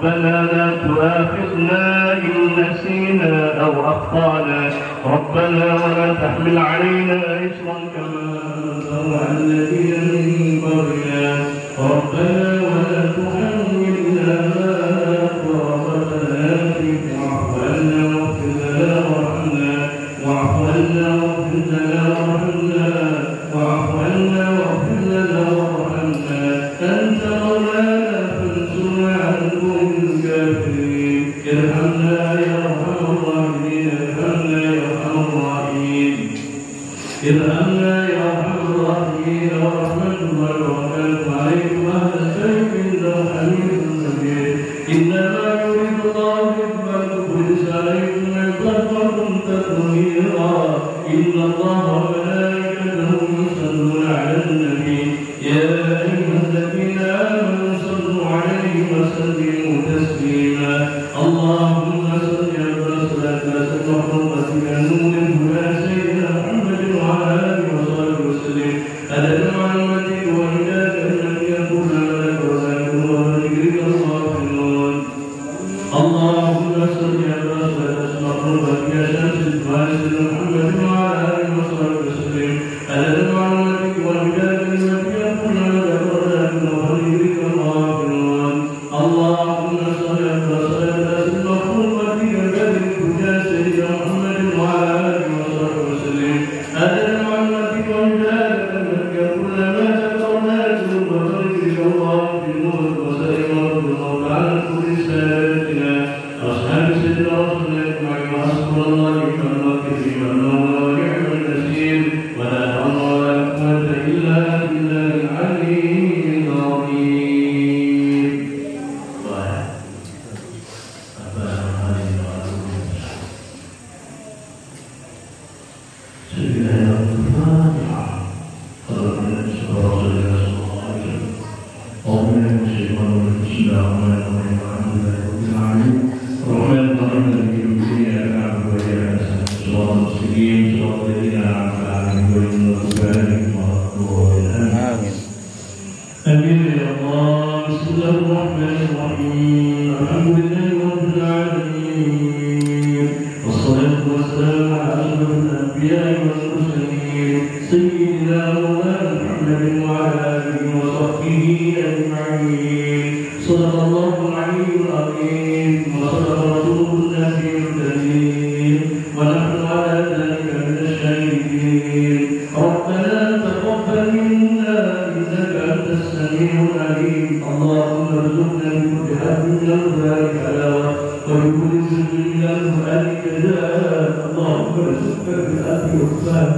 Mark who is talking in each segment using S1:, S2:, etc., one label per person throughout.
S1: ربنا لا تؤاخذنا إن نسينا أو وأخطأنا، ربنا ولا تحمل علينا إصرا كما حملته على الذين من قبلنا، ربنا ولا تحملنا ما لا طاقة لنا به، واعف عنا واغفر لنا وارحمنا، واعف عنا واغفر لنا وارحمنا، واعف عنا واغفر لنا وارحمنا، أنت مولانا فانصرنا على القوم الكافرين، ارحمنا يا أرحم الراحمين، ارحمنا يا أرحم الراحمين، ارحمنا يا أرحم الراحمين، ورحمة الله وبركاته عليكم أهل الخير إنه حميد مجيد، إنما يريد الله بكم الرجس عليكم ويطهركم تطهيرا، إن الله وملائكته يصلون على النبي، يا أيها الذين آمنوا صلوا عليه وسلموا تسليما، اللهم صل على صلاة محمد نور الهدى سيدنا محمد وعلى آله وصحبه وسلم، أدب معلومتك وإياك أن يكون لك وذاك وذكرك الصافنون، اللهم صل على صلاة محمد يا شمس الدعاء سيدنا محمد وعلى آله وصحبه وسلم، أدب معلومتك وإياك أن يكون لك وذاك وذكرك الصافنون، اللهم صل على صلاة محمد يا سيدنا محمد وعلى آله وصحبه وسلم، أدب معلومتك وإياك أن يكون لك وذاك وذكرك الصافنون، وسلم الله على كل سادتنا أصحاب سيدنا رسول الله أجمعين، وحسبنا الله ونعم الوكيل ونعم النصير، ولا حول ولا قوة إلا بالله العلي العظيم. آمين يا الله. بسم الله الرحمن الرحيم، الحمد لله رب العالمين، والصلاة والسلام على أشرف الأنبياء والمرسلين، سيدنا مولانا محمد وعلى آله وصحبه أجمعين، صدق الله العلي العظيم، وصدق رسوله النبي الكريم، ونحن على ذلك من الشاهدين، ربنا تقبل منا إنك أنت السميع العليم، اللهم ارزقنا بكل حرف من القرآن حلاوة، وبكل سر من القرآن جزاء، اللهم ارزقنا بالأب والفهم،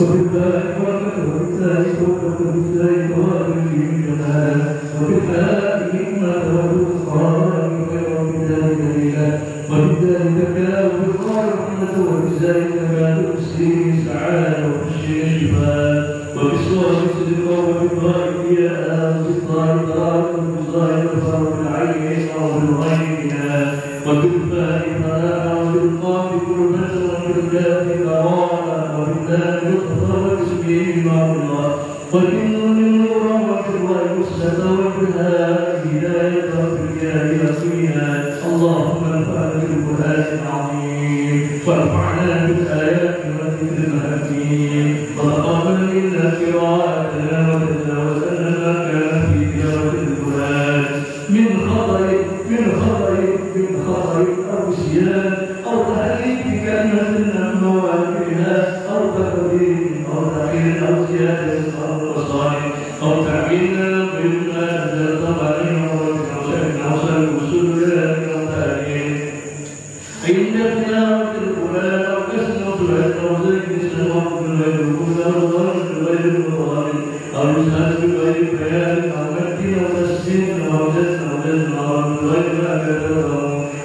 S1: وبالباء بركة، وبالتاء توبة، وبالتاء توابع من جمال، وبالحاء حكمة، وبالقرآن خير وبالتاء دليلا، وبالتاء تكاء، وبالقاء رحمة، وبالتاء تكاء تسليم سعادة، وبالشين شفاء، وبالصور صدق، وبالضاء ضياء، وبالضاء طاعة، وبالضاء نفر، وبالعين يسمع، وبالغيبنا، وبالفاء فلاحا، وبالقاف قربة، وبالكاف كرامة، وبالدال لطفا، وبالسمين معروفا، وبالنون نورا، وبالراء مسنة، وبالهاء هداية، وبالياء يقينا، اللهم انفعنا بالقرآن العظيم، وارفعنا بالآيات والذكر الحكيم، وتقبل منا قراءتنا وتجاوزنا ما كان في تلاوة القرآن من خطأ أو نسيان أو تحريف كلمة عن مواقعها أو تقدير أو تأخير أو زيادة أو نقصان أو تعبير بما أنزلت علينا وصل الوصول إلى المتأخرين عند تلاوة القرآن أو كسر صلاة أو زيد سواء غير الأولى غير الظالم أو يسأل بغير بيان أو مد أو تسليم أو جزم أو غير ما كتبه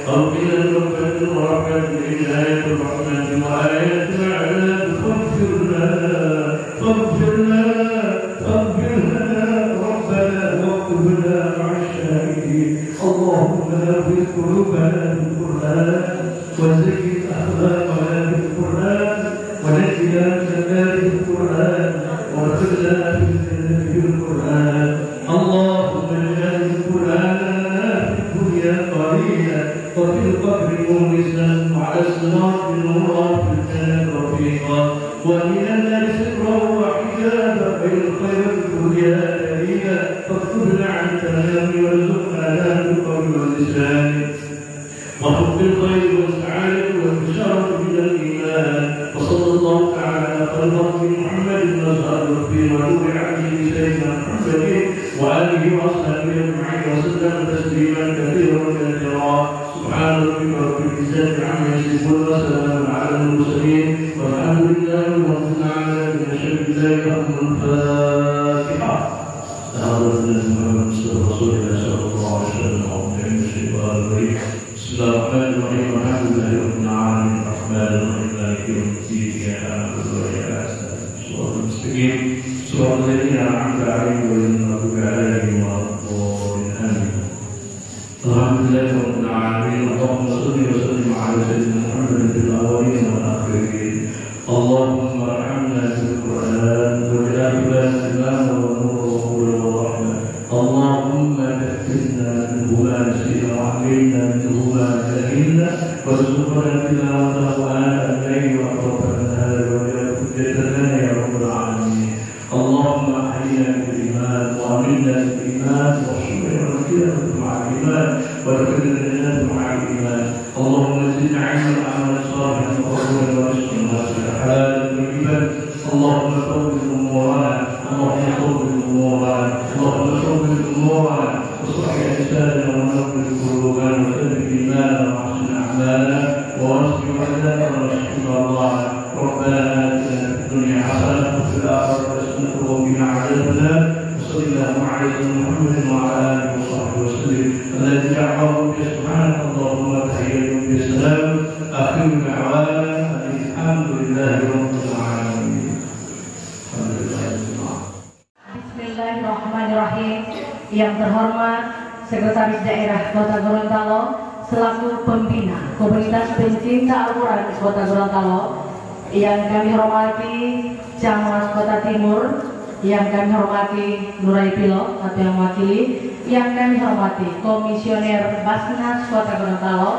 S1: أو قيل المغفرة ورحمة الهداية والرحمة وآية العذاب فاغفر لنا ربنا واكتب لنا مع الشاهدين، اللهم نور قلوبنا بالقرآن وزين أخلاقنا بالقرآن ونجنا من النار بالقرآن وادخلنا في الجنة بالقرآن، اللهم اجعل القرآن لنا في الدنيا قليلا وفي القبر مونسا وعلى الصراط نورا في الجنة رفيقا ومن النار سترا وحجابا بالخير الدنيا دليلا فاكتبنا عن تمام وارزقنا لا بالقول واللسان وحب الخير والسعادة والبشارة من الإيمان وصلى الله تعالى على خلقه محمد وصحبه في ونور عبده سيدنا محمد وآله وأصحابه أجمعين وسلم تسليما كثيرا كثيرا سبحان ربك رب العزة عما يصفون وسلام على المرسلين والحمد لله رب العالمين أشهد أن لا إله إلا الفاتحة رسول الله صلى الله عليه وسلم بسم الله الرحمن الرحيم الحمد لله رب العالمين الرحمن الرحيم مالك يوم الدين إياك نعبد وإياك نستعين صراط المستقيم صراط الذين أنعمت عليهم غير المغضوب عليهم ولا الضالين آمين الحمد لله رب العالمين اللهم صل وسلم على سيدنا محمد في الأولين والآخرين اللهم ارحمنا بالقرآن واجعل لنا ونور وهدى ورحمة اللهم ذكرنا منه ما نسينا وعلمنا منه ما جهلنا وارزقنا تلاوته آناء الليل وأطراف النهار واجعل حجتنا يا رب العالمين اللهم أحينا بالإيمان وأمنا بالإيمان واحشرنا مع الإيمان وادخلنا الجنة مع الإيمان اللهم زدنا علما وعملا صالحا وقبولا ورزقا واسعا حلالا طيبا اللهم طول أمورنا اللهم طول أمورنا اللهم طول أمورنا واصلح أجسادنا ونور قلوبنا وثبت إيماننا وأحسن أعمالنا وارزق عبادنا وارزق الله ربنا آتنا في الدنيا حسنة وفي الآخرة حسنة وقنا عذاب النار وصلى الله على سيدنا محمد وعلى آله وصحبه وسلم الذي جعله سبحانك اللهم تحية بالسلام آخر دعوانا الحمد لله رب العالمين.
S2: Bismillahirrahmanirrahim. Yang terhormat Sekretaris Daerah Kota Gorontalo selaku pembina Komunitas Pencinta Al-Quran Kota Gorontalo, yang kami hormati Camat Kota Timur, yang kami hormati Nurai Pilo atau yang mewakili, yang kami hormati Komisioner Basnas Kota Gorontalo,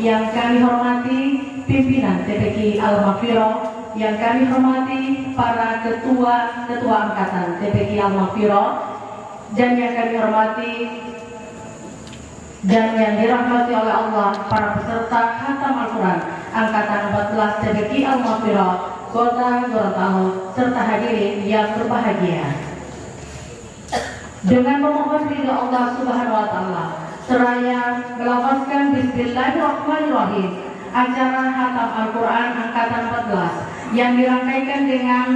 S2: yang kami hormati pimpinan TPQ Al-Mafiro, yang kami hormati para ketua angkatan TPQ Al-Mafiro, dan yang kami hormati dan yang dirahmati oleh Allah para peserta khatam Al-Quran angkatan 14 TPQ Al-Mafiro Kota Gorontalo serta hadirin yang berbahagia. Dengan memohon ridha Allah Subhanahu wa taala seraya melafazkan Bismillahirrahmanirrahim, acara khatam Al-Quran angkatan 14 yang dirangkaikan dengan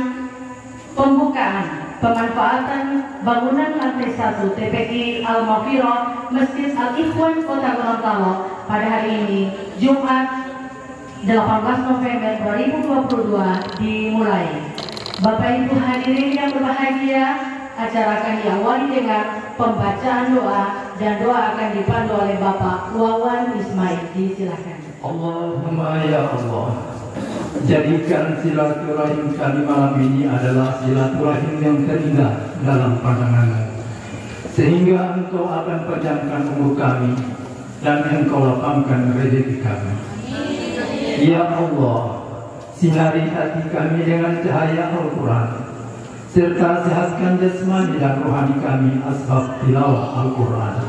S2: pembukaan pemanfaatan bangunan lantai 1 TPQ Al-Mafiro Masjid Al-Ikhwan Kota Gorontalo pada hari ini Jumat 18 November 2022 dimulai. Bapak Ibu hadirin yang berbahagia, acara akan diawali dengan pembacaan doa dan doa akan dipandu oleh Bapak Wawan Ismail. Disilakan.
S3: Allahumma ya Allah, jadikan silaturahim kami malam ini adalah silaturahim yang terindah dalam pandangan-Mu, sehingga Engkau akan panjangkan umur kami dan Engkau lapangkan rezeki kami. Ya Allah, sinari hati kami dengan cahaya Al-Quran, serta sehatkan jasmani dan rohani kami asbab tilawah Al-Quran.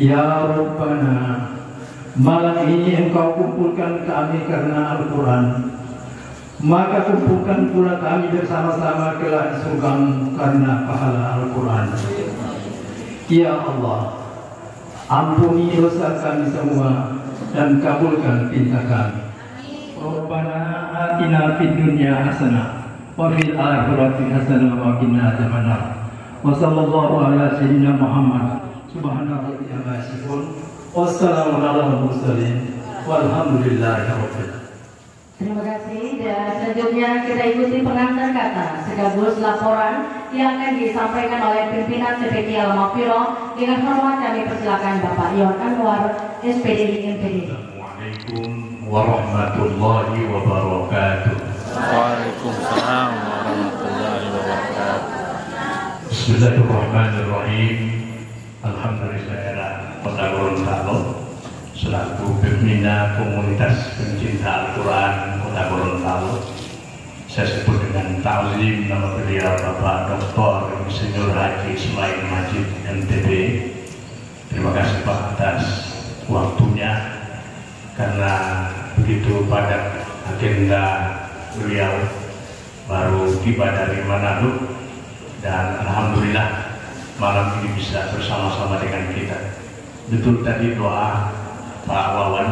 S3: Ya Rabbana, malam ini Engkau kumpulkan kami karena Al-Quran, maka kumpulkan pula kami bersama-sama kelak di surga karena pahala Al-Quran. Ya Allah, ampuni dosa kami semua dan kabulkan pinta kami. Rabbana atina fid dunya hasanah wa fil akhirati hasanah wa qina adzabannar. Wa sallallahu ala sayyidina Muhammad subhana rabbika ma yasifun. Wassalamu ala mursalin walhamdulillahi rabbil alamin.
S2: Terima kasih, dan selanjutnya kita ikuti pengantar kata sekaligus laporan yang akan disampaikan oleh pimpinan TPQ Al-Mafiro. Dengan hormat kami persilakan Bapak Iwan Anwar, SPDI MPD.
S1: Assalamualaikum warahmatullahi wabarakatuh.
S4: Waalaikumsalam warahmatullahi wabarakatuh.
S1: Bismillahirrahmanirrahim. Alhamdulillah Kota Gorontalo selaku pembina komunitas pencinta Al-Quran Kota Gorontalo. Saya sebut dengan ta'zim nama beliau Bapak Dr. Insinyur Haji Ismail Majid MTB. Terima kasih Pak atas waktunya, karena begitu padat agenda beliau baru tiba dari Manado, dan alhamdulillah malam ini bisa bersama-sama dengan kita. Betul tadi doa Pak Wawan,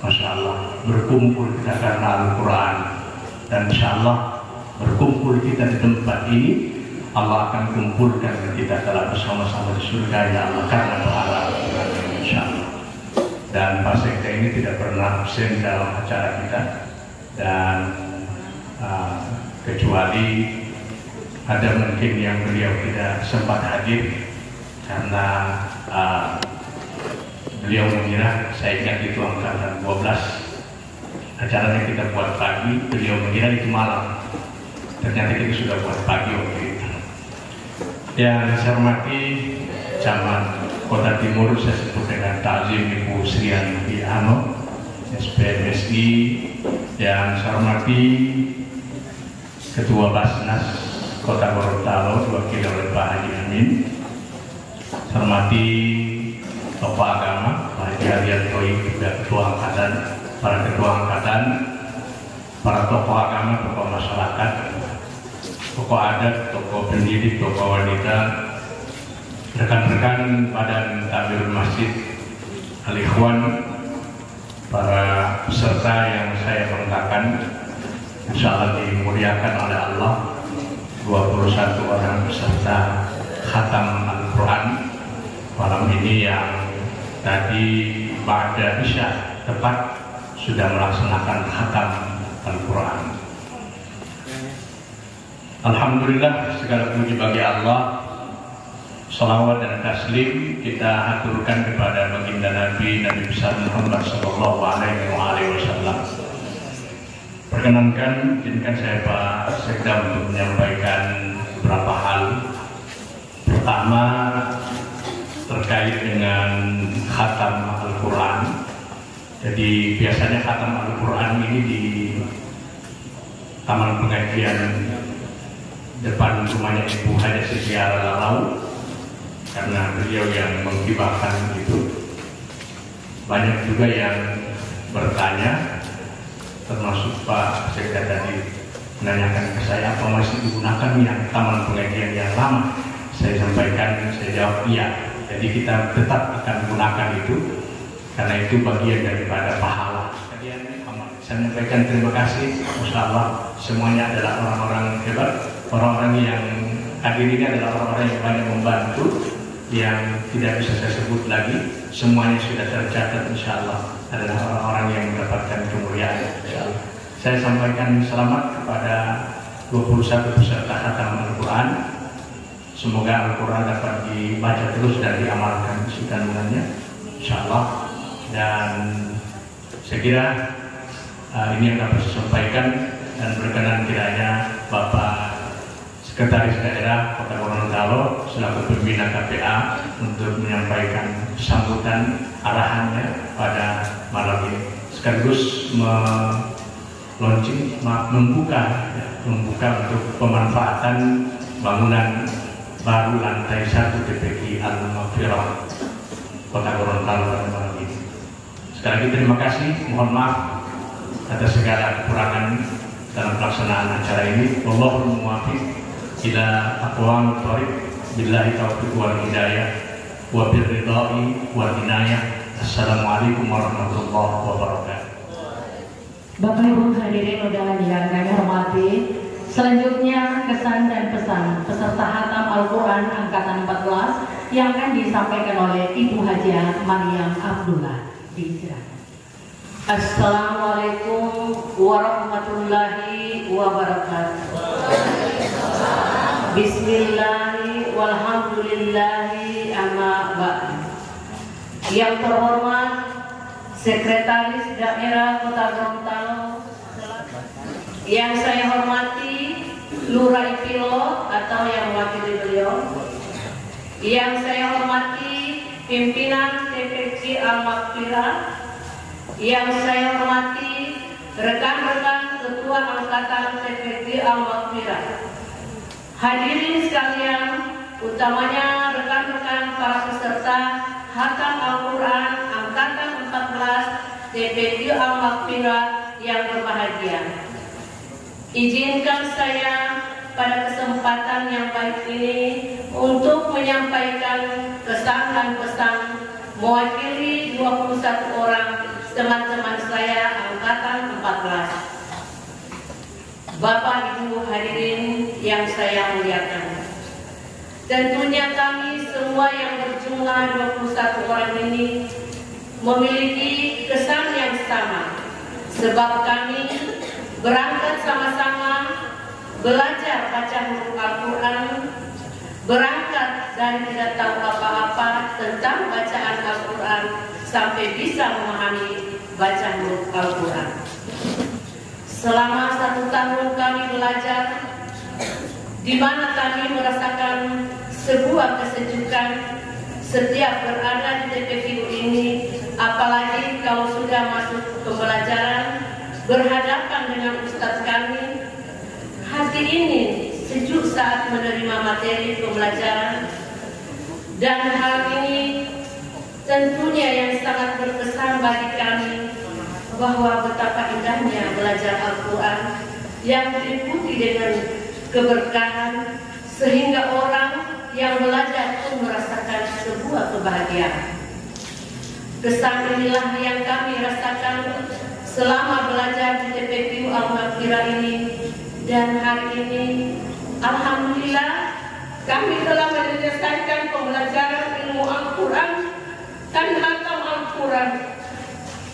S1: Masya Allah, berkumpul kita karena Al-Quran, dan insya Allah berkumpul kita di tempat ini, Allah akan kumpulkan kita telah bersama-sama di surga ya Allah karena pahala Al-Quran, insya Allah. Dan Pak Sekda ini tidak pernah absen dalam acara kita, dan kecuali ada mungkin yang beliau tidak sempat hadir karena beliau mengira, saya ingat itu angkatan 12, acaranya kita buat pagi, beliau mengira itu malam, ternyata kita sudah buat pagi waktu itu. Yang saya hormati Camat Kota Timur, saya sebut dengan ta'zim Ibu Sriyanti Ano, SPMSI. Yang saya hormati Ketua Basnas Kota Gorontalo, diwakili oleh Pak Haji Amin. Saya hormati Bapak Agama, Pak Haji Ariantoi, juga Ketua Angkatan, para Ketua Angkatan, para tokoh agama, tokoh masyarakat, tokoh adat, tokoh pendidik, tokoh wanita, rekan-rekan Badan Takbir Masjid, Al-Ikhwan, para peserta yang saya banggakan, insya Allah dimuliakan oleh Allah, 21 orang peserta khatam Al-Quran malam ini yang tadi ba'da isya tepat sudah melaksanakan khatam Al-Quran. Alhamdulillah, segala puji bagi Allah. Salawat dan taslim kita aturkan kepada baginda Nabi besar Muhammad Sallallahu Alaihi Wasallam. Perkenankan, izinkan saya Pak Sekda untuk menyampaikan beberapa hal. Pertama, terkait dengan khatam Al-Quran. Jadi biasanya khatam Al-Quran ini di taman pengajian depan rumahnya Ibu Haja Sitiara Lalau, karena beliau yang menghibahkan itu. Banyak juga yang bertanya, termasuk Pak Sekda tadi menanyakan ke saya, apa masih digunakan yang taman pengajian yang lama? Saya sampaikan, saya jawab iya. Jadi kita tetap akan gunakan itu, karena itu bagian daripada pahala. Saya menyampaikan terima kasih, Masya Allah, semuanya adalah orang-orang hebat, orang-orang yang hadir ini adalah orang-orang yang banyak membantu, yang tidak bisa saya sebut lagi, semuanya sudah tercatat, Insya Allah adalah orang-orang yang mendapatkan kemuliaan, Insya Allah. Saya sampaikan selamat kepada 21 peserta khatam Al-Quran. Semoga Al-Quran dapat dibaca terus dan diamalkan isi kandungannya, Insya Allah. Dan saya kira ini yang dapat saya sampaikan, dan berkenan kiranya Bapak Sekretaris Daerah Kota Gorontalo selaku pembina KPA untuk menyampaikan sambutan arahannya pada malam ini, sekaligus membuka untuk pemanfaatan bangunan baru lantai 1 TPQ Al-Maghfirah Kota Gorontalo pada malam ini. Sekali lagi terima kasih, mohon maaf atas segala kekurangan dalam pelaksanaan acara ini. Wallahul muwaffiq ila aqwamit thoriq, billahi taufiq wal hidayah wa birridai wal inayah. Assalamualaikum warahmatullahi wabarakatuh.
S2: Bapak Ibu hadirin undangan yang kami hormati, selanjutnya kesan dan pesan peserta khatam Al-Quran angkatan 14 yang akan disampaikan oleh Ibu Hajah Maryam Abdullah. Disilakan. Assalamualaikum warahmatullahi wabarakatuh. Bismillahi walhamdulillahi amma ba'du. Yang terhormat Sekretaris Daerah Kota Gorontalo, yang saya hormati Lurah Ipilo atau yang mewakili beliau, yang saya hormati pimpinan TPQ Al-Maghfirah, Yang saya hormati rekan-rekan Ketua Angkatan TPQ Al-Maghfirah, hadirin sekalian, utamanya rekan-rekan para peserta Khatam Al-Quran Angkatan 14 TPQ Al-Maghfirah yang berbahagia. Izinkan saya pada kesempatan yang baik ini untuk menyampaikan kesan dan pesan mewakili 21 orang teman-teman saya Angkatan 14. Bapak Ibu hadirin yang saya muliakan, tentunya kami semua yang berjumlah 21 orang ini memiliki kesan yang sama, sebab kami berangkat sama-sama belajar baca huruf Al-Quran, berangkat dari tidak tahu apa-apa tentang bacaan Al-Quran sampai bisa memahami baca huruf Al-Quran. Selama 1 tahun kami belajar, di mana kami merasakan sebuah kesejukan setiap berada di TPQ ini, apalagi kalau sudah masuk pembelajaran berhadapan dengan ustadz kami. Hati ini sejuk saat menerima materi pembelajaran, dan hal ini tentunya yang sangat berkesan bagi kami, bahwa betapa indahnya belajar Al-Quran yang diikuti dengan keberkahan, sehingga orang yang belajar pun merasakan sebuah kebahagiaan. Kesan inilah yang kami rasakan selama belajar di TPQ Al-Maghfirah ini. Dan hari ini alhamdulillah kami telah menyelesaikan pembelajaran ilmu Al-Quran dan khatam Al-Quran.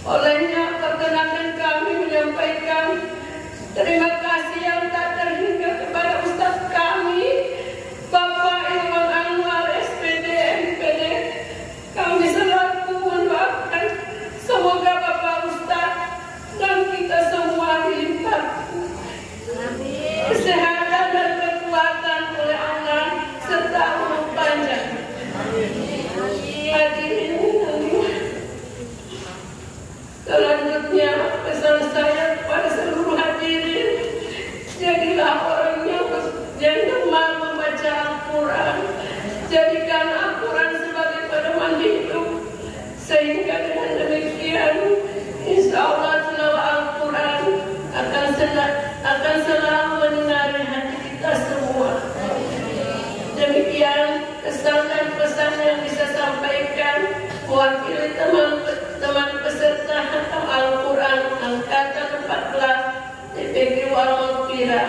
S2: Olehnya perkenankan kami menyampaikan terima kasih yang tak terhingga kepada Ustadz kami, Bapak Ilman Anwar SPD MPD. Kami selaku mendoakan semoga Bapak Ustadz dan kita semua dilimpahkan kesehatan dan kekuatan oleh Allah serta umur panjang. Hadirin, selanjutnya pesan saya kepada seluruh hadirin, jadilah orang yang gemar membaca Al-Quran. Jadikan Al-Quran sebagai pedoman hidup, sehingga dengan demikian insya Allah tilawah Al-Quran akan selalu menyinari hati kita semua. Demikian kesan dan pesan yang bisa sampaikan mewakili teman-teman peserta Khatam Al-Quran Angkatan 14 TPQ Al-Maghfirah.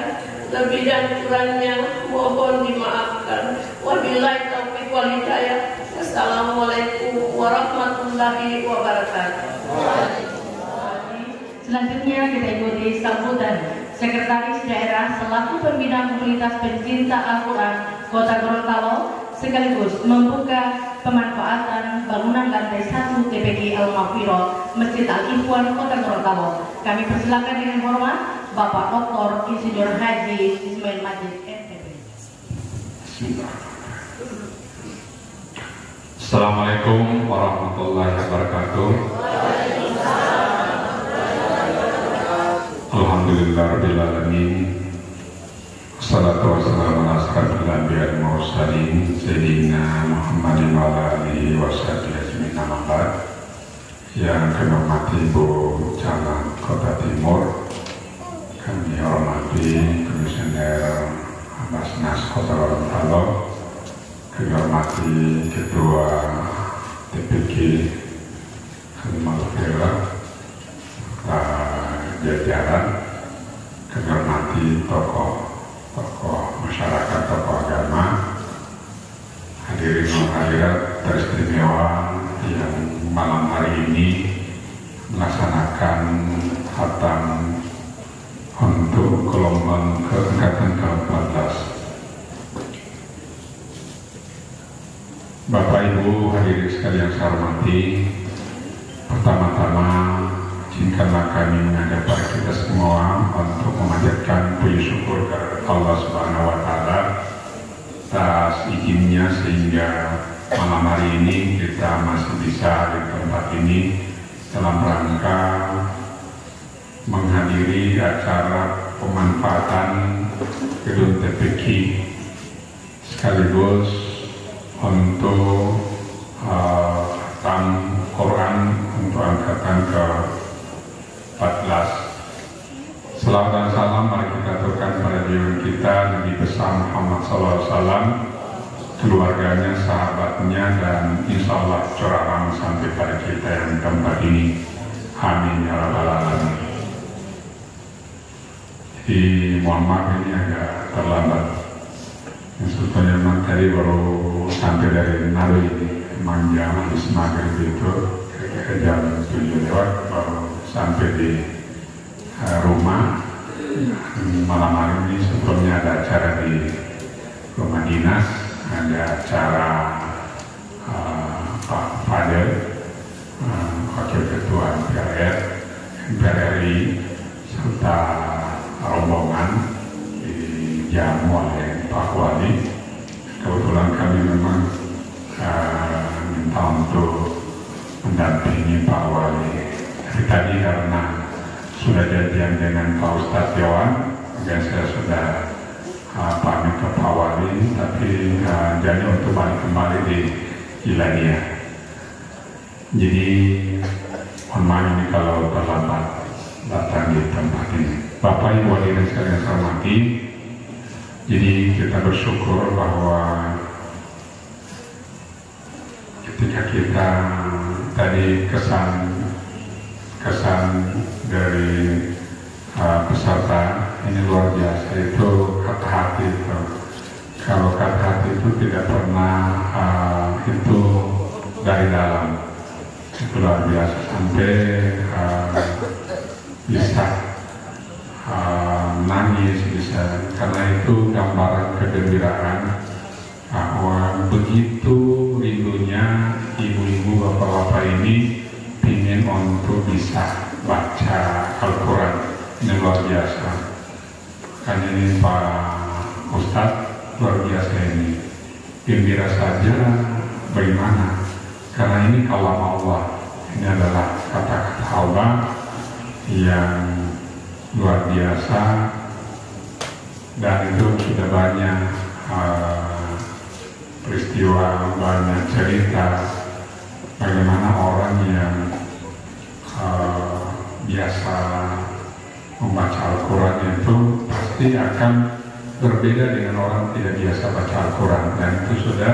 S2: Lebih dan kurangnya mohon dimaafkan. Wabillahi taufiq wal hidayah. Wassalamualaikum warahmatullahi wabarakatuh.
S5: Selanjutnya kita ikuti sambutan Sekretaris Daerah selaku Pembina Komunitas Pencinta Al-Quran Kota Gorontalo, sekaligus membuka pemanfaatan bangunan lantai 1 TPQ Al-Maghfirah Masjid Al-Ikhwan Kota Gorontalo. Kami persilakan dengan hormat Bapak Dr. Insinyur Haji Ismail Majid MPD.
S6: Assalamualaikum warahmatullahi wabarakatuh. Alhamdulillahirabbil alamin. Wassalatu wassalamu ala asyrofil anbiya'i wal mursalin sayyidina Muhammadin wa ala alihi washabihi ajmain. Amma ba'd. Yang kami hormati Ibu Camat Kota Timur, kami hormati Komisioner Basnas Kota Gorontalo, kami hormati Ketua TPQ Al-Maghfirah jajaran, kami hormati tokoh masyarakat, tokoh agama, hadirin hadirat teristimewa yang malam hari ini melaksanakan khatam untuk gelombang keangkatan ke-14. Bapak Ibu hadirin sekalian saya hormati, pertama-tama izinkanlah kami mengajak pada kita semua untuk memanjatkan puji syukur kepada Allah Subhanahu wa Ta'ala atas izinnya sehingga malam hari ini kita masih bisa di tempat ini dalam rangka rangka menghadiri acara pemanfaatan gedung TPQ sekaligus untuk khatam Quran untuk angkatan ke-14. Selawat dan salam mari kita aturkan pada junjungan kita Nabi besar Muhammad SAW, keluarganya, sahabatnya, dan insya Allah curahan sampai pada kita yang keempat ini. Amin ya rabbal alamin. Jadi mohon maaf ini agak terlambat. Sebetulnya memang tadi baru sampai dari Nawi ini, memang jam habis maghrib itu kira-kira jam 7 lewat baru sampai di rumah. Malam hari ini sebelumnya ada acara di rumah dinas, ada acara Pak Fadel, Wakil Ketua MPR RI, serta rombongan dijamu oleh Pak Wali. Kebetulan kami memang minta untuk mendampingi Pak Wali. Tapi tadi karena sudah janjian dengan Pak Ustadz Dewan, dan saya sudah pamit ke Pak Wali, tapi janji untuk balik kembali di Ilania. Jadi mohon maaf ini kalau terlambat datang di tempat ini. Bapak Ibu hadirin sekalian saya hormati, jadi kita bersyukur bahwa ketika kita tadi kesan dari peserta ini luar biasa, itu kata hati itu. Kalau kata hati itu tidak pernah itu dari dalam, itu luar biasa sampai bisa nangis, bisa, karena itu gambaran kegembiraan bahwa begitu rindunya ibu-ibu bapak-bapak ini ingin untuk bisa baca Al-Quran. Ini luar biasa. Kan ini Pak Ustadz luar biasa ini. Gembira saja bagaimana? Karena ini kalam Allah. Ini adalah kata-kata Allah yang luar biasa, dan itu sudah banyak peristiwa, banyak cerita bagaimana orang yang biasa membaca Al-Quran itu pasti akan berbeda dengan orang tidak biasa baca Al-Quran, dan itu sudah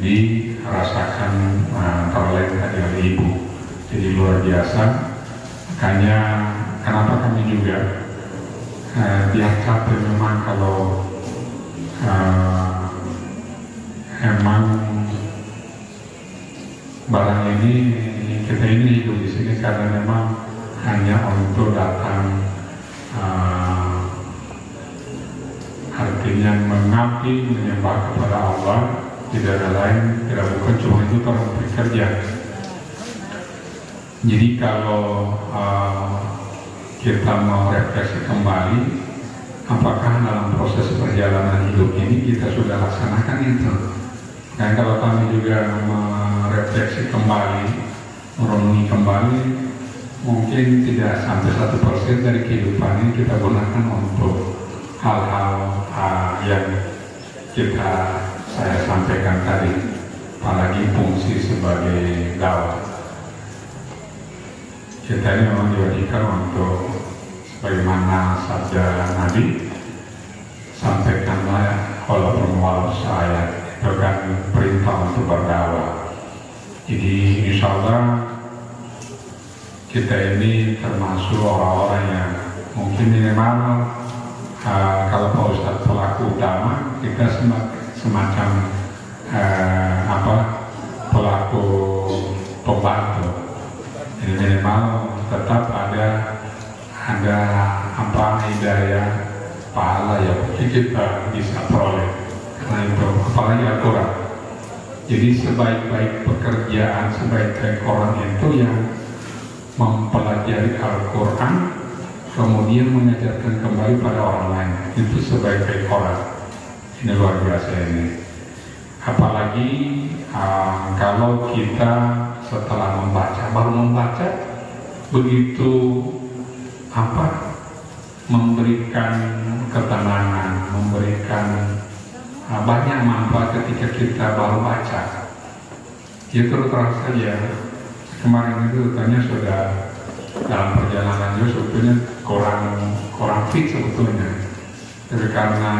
S6: dirasakan terlebih tadi oleh ibu. Jadi luar biasa. Makanya kenapa kami juga biar capek memang kalau emang barang ini kita ini hidup di sini karena memang hanya untuk datang, artinya mengabdi, menyembah kepada Allah, tidak ada lain, tidak bukan cuma itu orang bekerja. Jadi kalau kita mau refleksi kembali, apakah dalam proses perjalanan hidup ini kita sudah laksanakan itu? Dan kalau kami juga merefleksi kembali, merenungi kembali, mungkin tidak sampai 1% dari kehidupan ini kita gunakan untuk hal-hal yang saya sampaikan tadi, apalagi fungsi sebagai dakwah. Kita ini memang diwajibkan untuk sebagaimana sabda Nabi, sampaikanlah walaupun saya, itu kan perintah untuk berdakwah. Jadi insya Allah kita ini termasuk orang-orang yang mungkin minimal kalau Pak Ustadz pelaku utama, kita semacam pelaku pembantu. Jadi minimal tetap ada hidayah pahala yang kita bisa peroleh. Karena itu apalagi Al-Quran. Jadi sebaik-baik pekerjaan, sebaik-baik orang itu yang mempelajari Al-Quran kemudian mengajarkan kembali pada orang lain, itu sebaik-baik orang. Ini luar biasa ini. Apalagi kalau kita setelah baru membaca begitu memberikan ketenangan, memberikan banyak manfaat ketika kita baru baca. Ya terus terang saja, kemarin itu tanya sudah dalam perjalanan juga sebetulnya kurang fit sebetulnya. Tapi karena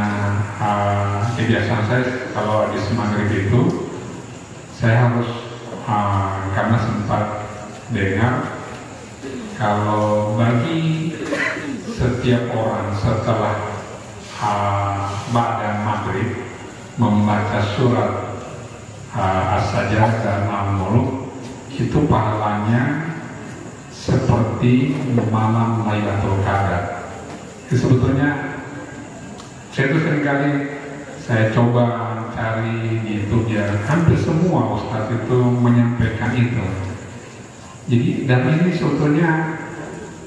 S6: kebiasaan saya kalau habis maghrib itu saya harus karena sempat dengar kalau bagi setiap orang setelah ba'da maghrib membaca surat As-Sajdah dan Al-Mulk itu pahalanya seperti malam Lailatul Qadar. Sebetulnya saya itu seringkali saya coba cari di YouTube ya, hampir semua ustadz itu menyampaikan itu. Jadi dan ini sebetulnya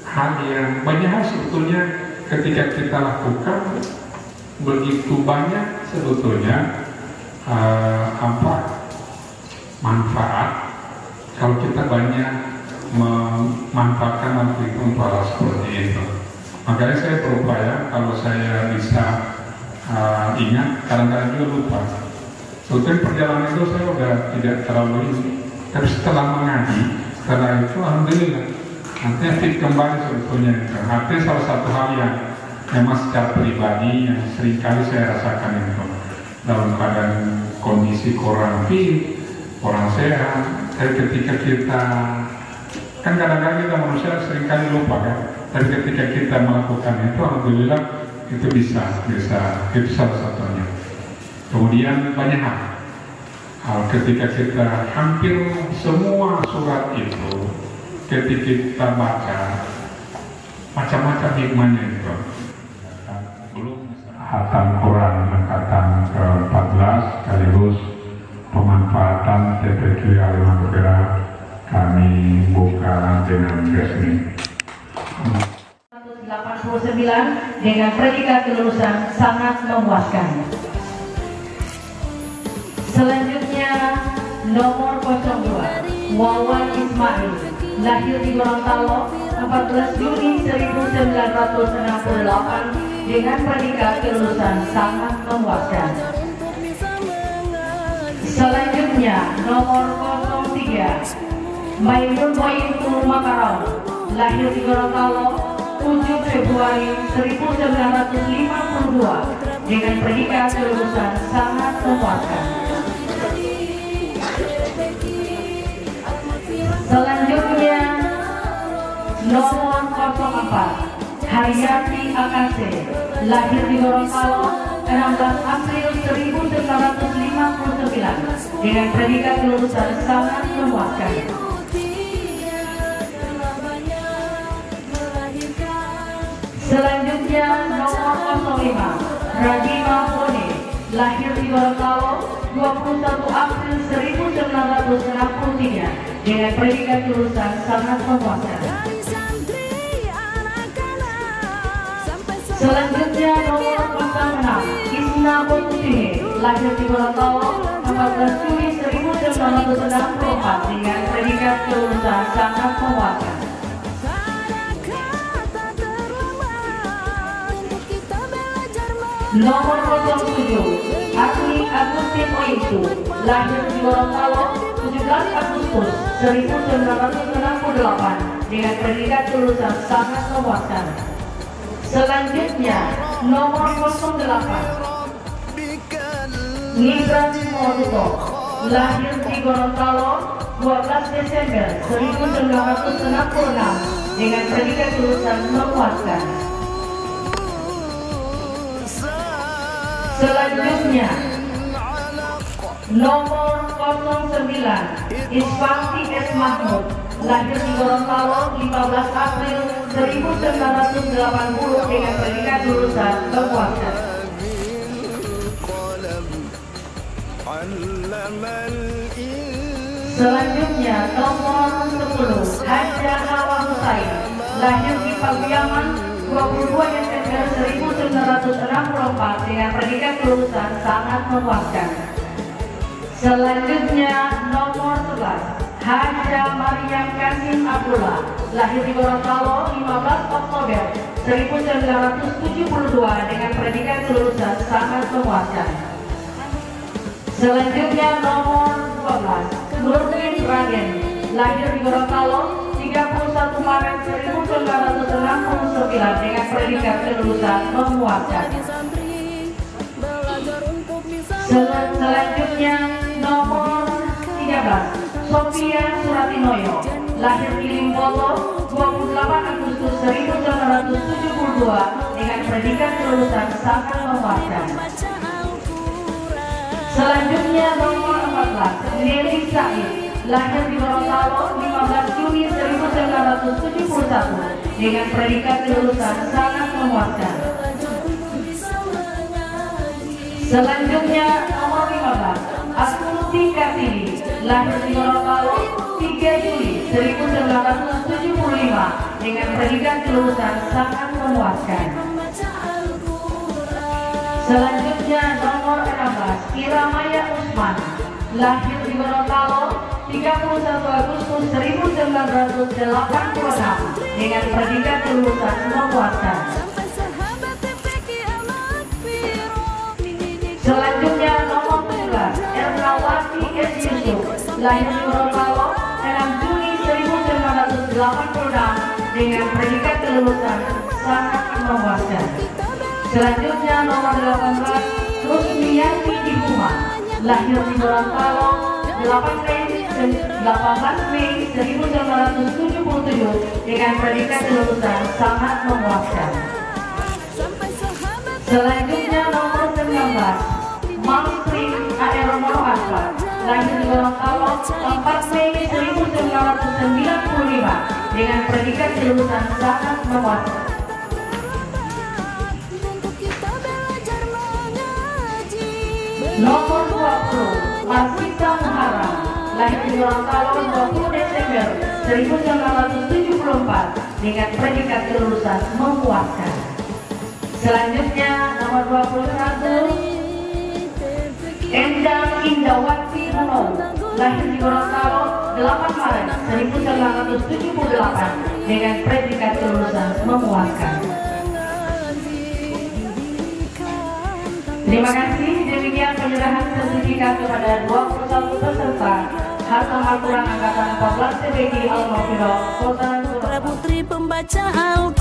S6: hal yang banyak hal sebetulnya ketika kita lakukan begitu banyak sebetulnya manfaat kalau kita banyak memanfaatkan waktu itu untuk hal seperti itu. Makanya saya berupaya kalau saya bisa ingat, kadang-kadang juga lupa. Sebetulnya perjalanan itu saya udah tidak terlalu ini, tapi setelah mengaji, setelah itu alhamdulillah artinya fit kembali sebetulnya. Artinya salah satu hal yang memang secara pribadi yang seringkali saya rasakan itu dalam keadaan kondisi kurang fit, kurang sehat. Tapi ketika kita kan kadang-kadang kita manusia seringkali lupa kan. Tapi ketika kita melakukan itu alhamdulillah itu bisa itu salah satunya. Kemudian banyak hal ketika kita hampir semua surat itu ketika kita baca macam-macam hikmahnya itu. Belum hatam Quran angkatan ke-14 sekaligus pemanfaatan TPQ Al-Maghfirah kami buka dengan resmi.
S2: 189 dengan predikat kelulusan sangat memuaskan. Selanjutnya nomor 02 Wawan Ismail, lahir di Gorontalo 14 Juni 1968 dengan predikat kelulusan sangat memuaskan. Selanjutnya nomor 03 Maimun Boyintu Makaram, lahir di Gorontalo 7 Februari 1952 dengan predikat kelulusan sangat memuaskan. Selanjutnya nomor 04 Haryati Akase, lahir di Gorontalo 16 April 1959 dengan predikat kelulusan sangat memuaskan. Selanjutnya nomor 05 Radima Bone, lahir di Gorontalo 21 April 1963 dengan predikat kelulusan sangat memuaskan. Selanjutnya nomor 06 Isna Botutihe, lahir di Gorontalo 14 Juli 1964 dengan predikat kelulusan sangat memuaskan. Nomor 07 Agni Agustin Oitu, lahir di Gorontalo 17 Agustus 1968 dengan predikat kelulusan sangat memuaskan. Selanjutnya nomor 08 Nibran Moduto, lahir di Gorontalo 12 Desember 1966 dengan predikat kelulusan memuaskan. Selanjutnya nomor 09 Isfanti S. Mahmud, lahir di Gorontalo 15 April 1980 dengan predikat lulusan memuaskan. Selanjutnya nomor 10 Haja Hawa Husain, lahir di Pagiaman 22 Desember 1964 dengan predikat kelulusan sangat memuaskan. Selanjutnya nomor 11 Haja Maryam Kasim Abdullah, lahir di Gorontalo 15 Oktober 1972 dengan predikat kelulusan sangat memuaskan. Selanjutnya nomor 12, Nurdin Raden, lahir di Gorontalo 31 Maret 1969 dengan predikat kelulusan memuaskan. Selanjutnya nomor 13, Sofia Suratinoyo, lahir di Limbolo 28 Agustus 1972 dengan predikat kelulusan sangat memuaskan. Selanjutnya nomor 14, Nelly Said, lahir di Gorontalo 15 Juni 1971 dengan predikat kelulusan sangat memuaskan. Selanjutnya nomor 15, Astuti Kartini, lahir di Gorontalo 3 Juli 1975 dengan predikat kelulusan sangat memuaskan. Selanjutnya nomor 16, Iramaya Usman, lahir di Gorontalo 31 Agustus 1986 dengan predikat kelulusan memuaskan. Selanjutnya nomor 17, Ernawati S. Yusuf, lahir di Gorontalo 6 Juni 1986 dengan predikat kelulusan sangat memuaskan. Selanjutnya nomor 18, Rusmiyati Ibuma, lahir di Gorontalo 18 Mei 1977 dengan predikat kelulusan sangat memuaskan. Selanjutnya nomor 19, Mamsri Aerono Aswad, lahir di Gorontalo 4 Mei 1995 dengan predikat kelulusan sangat memuaskan. Nomor 20, Marsita Muharram, lahir di Gorontalo 20 Desember 1974 dengan predikat kelulusan memuaskan. Selanjutnya nomor 21, Endang Indawati Reno, lahir di Gorontalo 8 Maret 1978 dengan predikat kelulusan memuaskan. Terima kasih. Demikian penyerahan sertifikat kepada 21 peserta Khatam Al-Quran Angkatan 14 TPG Al-Maghfirah Kota Surabaya.
S7: Putri pembaca Al-Quran.